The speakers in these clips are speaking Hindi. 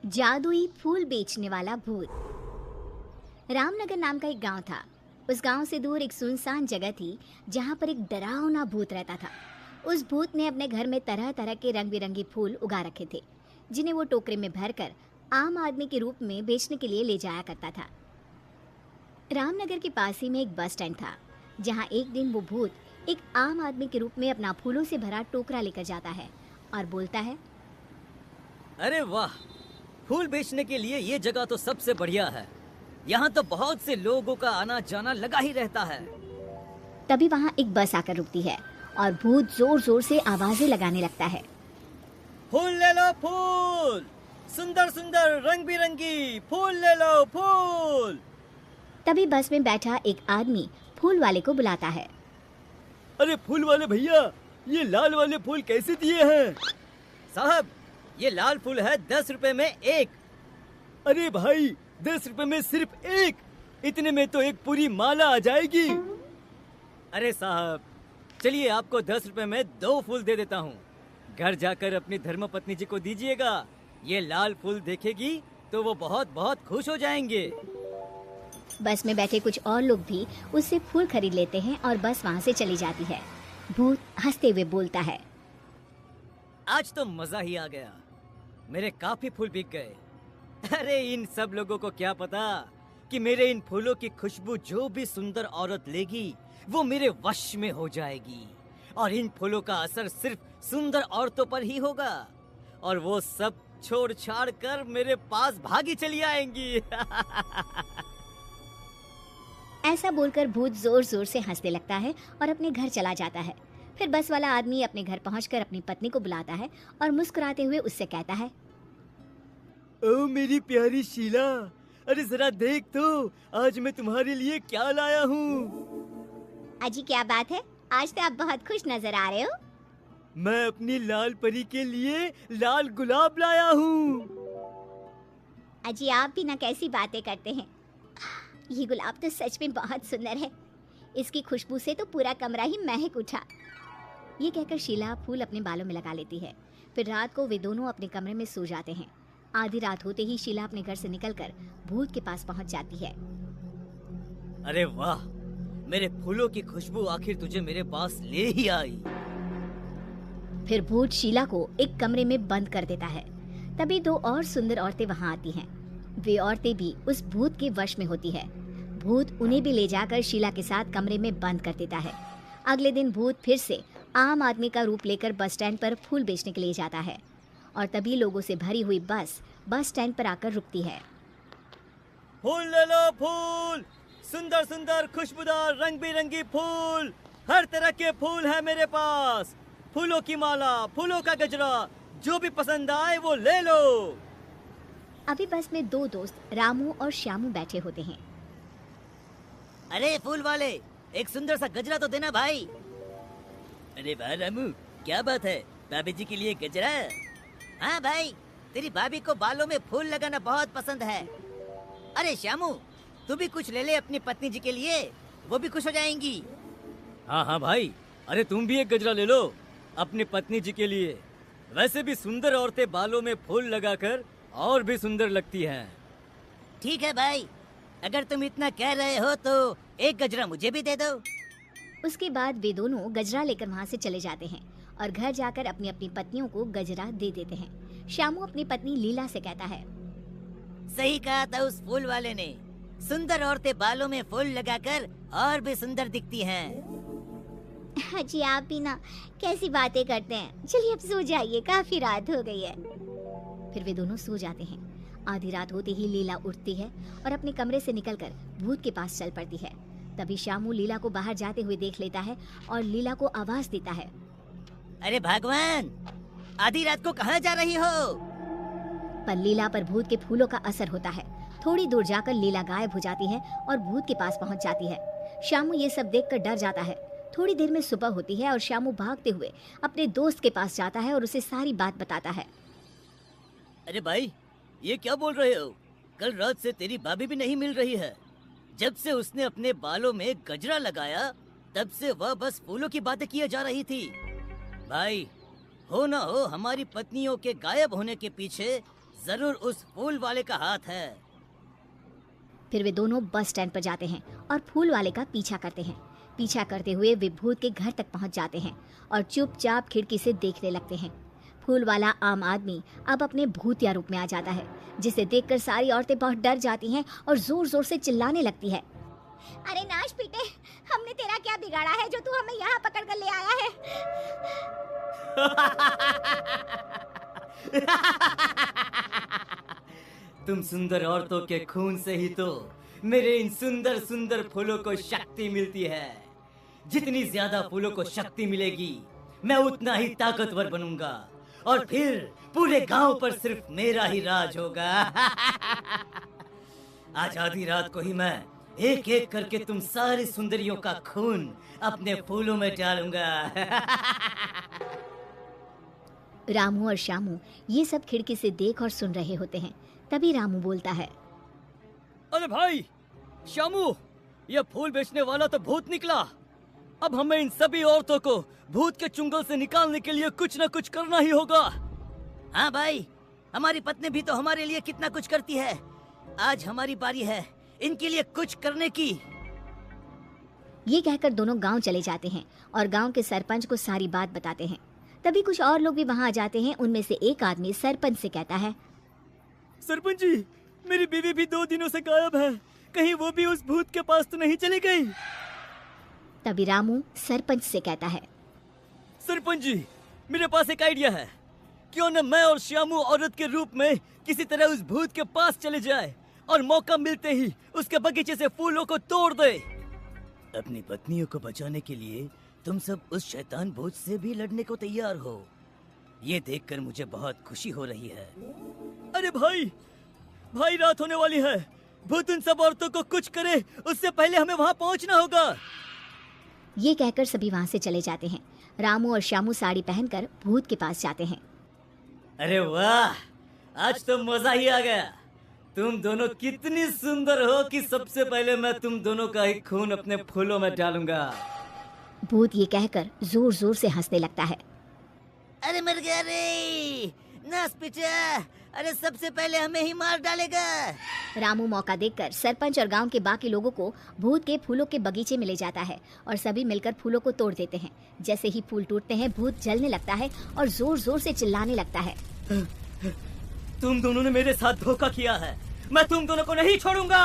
जादुई फूल बेचने वाला भूत। रामनगर नाम का एक गांव था। उस गांव से दूर एक सुनसान जगह थी जहां पर एक डरावना भूत रहता था। उस भूत ने अपने घर में तरह तरह के रंग बिरंगे फूल उगा रखे थे, जिन्हें वो टोकरे में भरकर आम आदमी के रूप में बेचने के लिए ले जाया करता था। रामनगर के पास ही में एक बस स्टैंड था, जहां एक दिन वो भूत एक आम आदमी के रूप में अपना फूलों से भरा टोकरा लेकर जाता है और बोलता है, अरे वाह, फूल बेचने के लिए ये जगह तो सबसे बढ़िया है। यहाँ तो बहुत से लोगों का आना जाना लगा ही रहता है। तभी वहां एक बस आकर रुकती है और भूत जोर जोर से आवाजें लगाने लगता है। फूल ले लो, फूल, सुंदर सुंदर रंग बिरंगी फूल ले लो, फूल। तभी बस में बैठा एक आदमी फूल वाले को बुलाता है। अरे फूल वाले भैया, ये लाल वाले फूल कैसे दिए हैं? साहब, ये लाल फूल है 10 रुपए में एक। अरे भाई, 10 रुपए में सिर्फ एक? इतने में तो एक पूरी माला आ जाएगी। अरे साहब, चलिए आपको 10 रुपए में 2 फूल दे देता हूँ। घर जाकर अपनी धर्मपत्नी जी को दीजिएगा। ये लाल फूल देखेगी तो वो बहुत बहुत खुश हो जाएंगे। बस में बैठे कुछ और लोग भी उससे फूल खरीद लेते हैं और बस वहाँ से चली जाती है। भूत हंसते हुए बोलता है, आज तो मजा ही आ गया, मेरे काफी फूल बिक गए। अरे इन सब लोगों को क्या पता कि मेरे इन फूलों की खुशबू जो भी सुंदर औरत लेगी वो मेरे वश में हो जाएगी, और इन फूलों का असर सिर्फ सुंदर औरतों पर ही होगा, और वो सब छोड़ छाड़ कर मेरे पास भागी चली आएंगी। ऐसा बोलकर भूत जोर जोर से हंसने लगता है और अपने घर चला जाता है। फिर बस वाला आदमी अपने घर पहुंचकर अपनी पत्नी को बुलाता है और मुस्कुराते हुए उससे कहता है, ओ मेरी प्यारी शीला, अरे जरा देख तो, आज मैं तुम्हारे लिए क्या लाया हूँ। अजी क्या बात है, आज तो आप बहुत खुश नजर आ रहे हो। मैं अपनी लाल परी के लिए लाल गुलाब लाया हूँ। अजी आप भी ना कैसी बातें करते हैं, ये गुलाब तो सच में बहुत सुंदर है। इसकी खुशबू से तो पूरा कमरा ही महक उठा। ये कहकर शीला फूल अपने बालों में लगा लेती है। फिर रात को वे दोनों अपने कमरे में सो जाते हैं। आधी रात होते ही शीला अपने घर से निकलकर भूत के पास पहुंच जाती है। अरे वाह, मेरे फूलों की खुशबू आखिर तुझे मेरे पास ले ही आई। फिर भूत शीला को एक कमरे में बंद कर देता है। तभी 2 और सुंदर औरतें वहां आती हैं। वे औरतें भी उस भूत के वश में होती है। भूत उन्हें भी ले जाकर शीला के साथ कमरे में बंद कर देता है। अगले दिन भूत फिर से आम आदमी का रूप लेकर बस स्टैंड पर फूल बेचने के लिए जाता है, और तभी लोगों से भरी हुई बस स्टैंड पर आकर रुकती है। फूल ले लो, फूल, सुंदर सुंदर खुशबूदार रंग बिरंगी फूल, हर तरह के फूल है मेरे पास। फूलों की माला, फूलों का गजरा, जो भी पसंद आए वो ले लो। अभी बस में 2 दोस्त रामू और श्यामू बैठे होते हैं। अरे फूल वाले, एक सुंदर सा गजरा तो देना भाई। अरे वाह रामू, क्या बात है, भाभी जी के लिए गजरा? हाँ भाई, तेरी भाभी को बालों में फूल लगाना बहुत पसंद है। अरे श्यामू, तू भी कुछ ले ले अपनी पत्नी जी के लिए, वो भी खुश हो जाएंगी। हाँ हाँ भाई, अरे तुम भी एक गजरा ले लो अपनी पत्नी जी के लिए। वैसे भी सुंदर औरतें बालों में फूल लगाकर और भी सुंदर लगती हैं। ठीक है भाई, अगर तुम इतना कह रहे हो तो एक गजरा मुझे भी दे दो। उसके बाद वे दोनों गजरा लेकर वहाँ से चले जाते हैं और घर जाकर अपनी अपनी पत्नियों को गजरा दे देते हैं। श्यामू अपनी पत्नी लीला से कहता है, सही कहा था उस फूल वाले ने, सुंदर औरतें बालों में फूल लगाकर और भी सुंदर दिखती हैं। जी आप भी ना कैसी बातें करते हैं, चलिए अब सो जाइए, काफी रात हो गई है। फिर वे दोनों सो जाते हैं। आधी रात होते ही लीला उठती है और अपने कमरे से निकलकर भूत के पास चल पड़ती है। तभी श्यामू लीला को बाहर जाते हुए देख लेता है और लीला को आवाज देता है, अरे भगवान, आधी रात को कहाँ जा रही हो? पर लीला पर भूत के फूलों का असर होता है। थोड़ी दूर जाकर लीला गायब हो जाती है और भूत के पास पहुंच जाती है। श्यामू ये सब देखकर डर जाता है। थोड़ी देर में सुबह होती है और श्यामू भागते हुए अपने दोस्त के पास जाता है और उसे सारी बात बताता है। अरे भाई, ये क्या बोल रहे हो? कल रात से तेरी भाभी भी नहीं मिल रही है। जब से उसने अपने बालों में गजरा लगाया, तब से वह बस फूलों की बातें किए जा रही थी। भाई, हो ना हो हमारी पत्नियों के गायब होने के पीछे जरूर उस फूल वाले का हाथ है। फिर वे दोनों बस स्टैंड पर जाते हैं और फूल वाले का पीछा करते हैं। पीछा करते हुए वे भूत के घर तक पहुंच जाते हैं और चुपचाप खिड़की से देखने लगते हैं। फूल वाला आम आदमी अब अपने भूतिया रूप में आ जाता है, जिसे देखकर सारी औरतें बहुत डर जाती हैं और जोर जोर से चिल्लाने लगती है। अरे नाश पीटे, हमने तेरा क्या बिगाड़ा है जो तू हमें यहाँ पकड़ कर ले आया है? तुम सुंदर औरतों के खून से ही तो मेरे इन सुंदर सुंदर फूलों को शक्ति मिलती है। जितनी ज्यादा फूलों को शक्ति मिलेगी, मैं उतना ही ताकतवर बनूंगा और फिर पूरे गांव पर सिर्फ मेरा ही राज होगा। आज आधी रात को ही मैं एक एक करके तुम सारी सुंदरियों का खून अपने फूलों में डालूंगा। रामू और श्यामू ये सब खिड़की से देख और सुन रहे होते हैं। तभी रामू बोलता है, अरे भाई श्यामू, ये फूल बेचने वाला तो भूत निकला। अब हमें इन सभी औरतों को भूत के चुंगल से निकालने के लिए कुछ न कुछ करना ही होगा। हाँ भाई, हमारी पत्नी भी तो हमारे लिए कितना कुछ करती है। आज हमारी बारी है इनके लिए कुछ करने की। ये कहकर दोनों गांव चले जाते हैं और गांव के सरपंच को सारी बात बताते हैं। तभी कुछ और लोग भी वहां आ जाते हैं। उनमें से एक आदमी सरपंच से कहता है, सरपंच जी, मेरी बीवी भी 2 दिनों से गायब है। कहीं वो भी उस भूत के पास तो नहीं चली गई? तभी रामू सरपंच से कहता है, सरपंच जी, मेरे पास एक आइडिया है। क्यों न मैं और श्यामू औरत के रूप में किसी तरह उस भूत के पास चले जाए और मौका मिलते ही उसके बगीचे से फूलों को तोड़ दे। अपनी पत्नियों को बचाने के लिए तुम सब उस शैतान भूत से भी लड़ने को तैयार हो। ये देखकर मुझे बहुत खुशी हो रही है। अरे भाई रात होने वाली है। भूत उन सब औरतों को कुछ करे उससे पहले हमें वहाँ पहुँचना होगा। ये कहकर सभी वहां से चले जाते हैं। रामू और श्यामू साड़ी पहनकर भूत के पास जाते हैं। अरे वाह, आज तो मजा ही आ गया। तुम दोनों कितनी सुंदर हो कि सबसे पहले मैं तुम दोनों का ही खून अपने फूलों में डालूंगा। भूत ये कहकर जोर जोर से हंसने लगता है। अरे मर गया रे नास पिचा, अरे सबसे पहले हमें ही मार डालेगा। रामू मौका देखकर सरपंच और गांव के बाकी लोगों को भूत के फूलों के बगीचे में ले जाता है और सभी मिलकर फूलों को तोड़ देते हैं। जैसे ही फूल टूटते हैं, भूत जलने लगता है और जोर जोर से चिल्लाने लगता है, तुम दोनों ने मेरे साथ धोखा किया है। मैं तुम दोनों को नहीं छोड़ूंगा।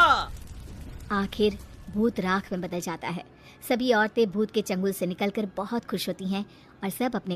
आखिर भूत राख में बदल जाता है। सभी औरतें भूत के चंगुल से निकलकर बहुत खुश होती हैं और सब अपने